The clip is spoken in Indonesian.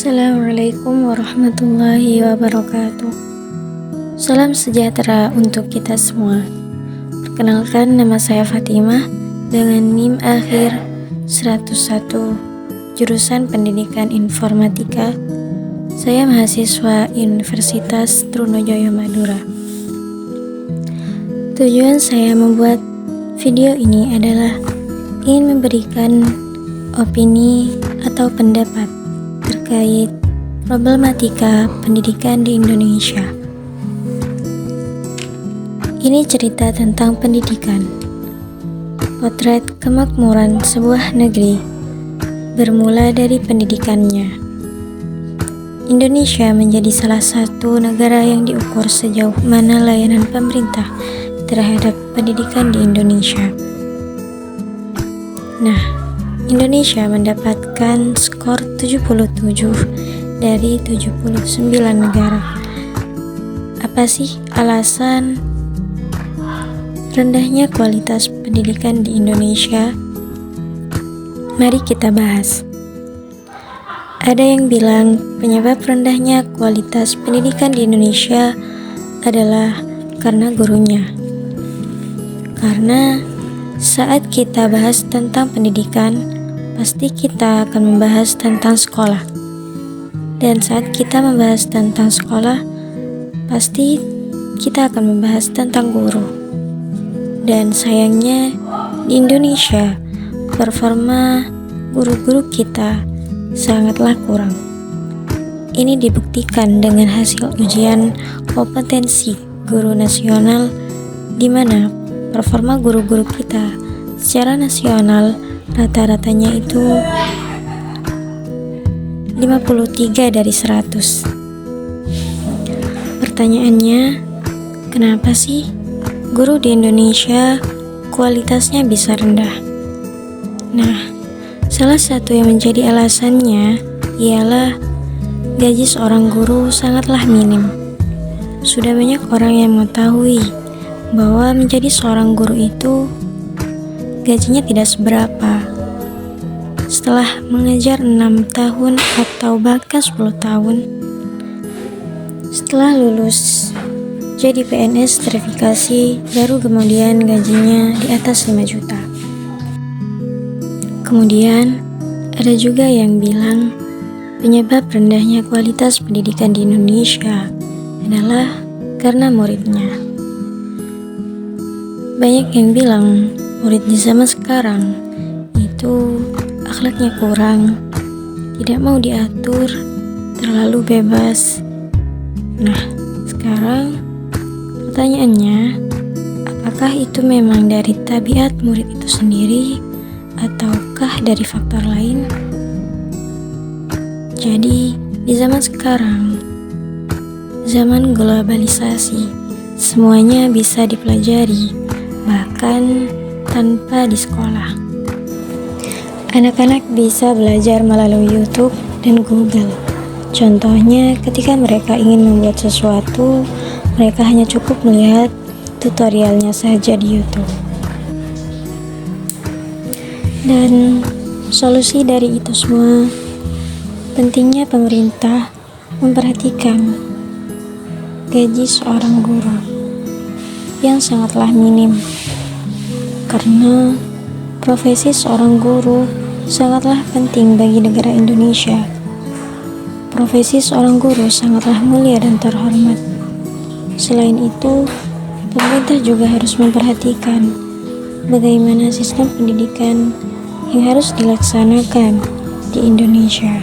Assalamualaikum warahmatullahi wabarakatuh. Salam sejahtera untuk kita semua. Perkenalkan, nama saya Fatimah dengan NIM akhir 101, jurusan Pendidikan Informatika. Saya mahasiswa Universitas Trunojoyo Madura. Tujuan saya membuat video ini adalah ingin memberikan opini atau pendapat terkait problematika pendidikan di Indonesia. Ini cerita tentang pendidikan. Potret kemakmuran sebuah negeri bermula dari pendidikannya. Indonesia menjadi salah satu negara yang diukur sejauh mana layanan pemerintah terhadap pendidikan di Indonesia. Nah, Indonesia mendapatkan skor 77 dari 79 negara. Apa sih alasan rendahnya kualitas pendidikan di Indonesia? Mari kita bahas. Ada yang bilang penyebab rendahnya kualitas pendidikan di Indonesia adalah karena gurunya. Karena saat kita bahas tentang pendidikan, pasti kita akan membahas tentang sekolah. Dan saat kita membahas tentang sekolah, pasti kita akan membahas tentang guru. Dan sayangnya di Indonesia, performa guru-guru kita sangatlah kurang. Ini dibuktikan dengan hasil ujian kompetensi guru nasional, di mana performa guru-guru kita secara nasional rata-ratanya itu 53 dari 100. Pertanyaannya, kenapa sih guru di Indonesia kualitasnya bisa rendah? Nah, salah satu yang menjadi alasannya ialah gaji seorang guru sangatlah minim. Sudah banyak orang yang mengetahui bahwa menjadi seorang guru itu gajinya tidak seberapa. Setelah mengajar 6 tahun atau bahkan 10 tahun, setelah lulus jadi PNS verifikasi, baru kemudian gajinya di atas 5 juta. Kemudian ada juga yang bilang penyebab rendahnya kualitas pendidikan di Indonesia adalah karena muridnya. Banyak yang bilang murid di zaman sekarang itu akhlaknya kurang, tidak mau diatur, terlalu bebas. Nah, sekarang pertanyaannya, apakah itu memang dari tabiat murid itu sendiri ataukah dari faktor lain? Jadi, di zaman sekarang, zaman globalisasi, semuanya bisa dipelajari, bahkan tanpa di sekolah. Anak-anak bisa belajar melalui YouTube dan Google. Contohnya, ketika mereka ingin membuat sesuatu, mereka hanya cukup melihat tutorialnya saja di YouTube. Dan solusi dari itu semua, pentingnya pemerintah memperhatikan gaji seorang guru yang sangatlah minim. Karena profesi seorang guru sangatlah penting bagi negara Indonesia. Profesi seorang guru sangatlah mulia dan terhormat. Selain itu, pemerintah juga harus memperhatikan bagaimana sistem pendidikan yang harus dilaksanakan di Indonesia.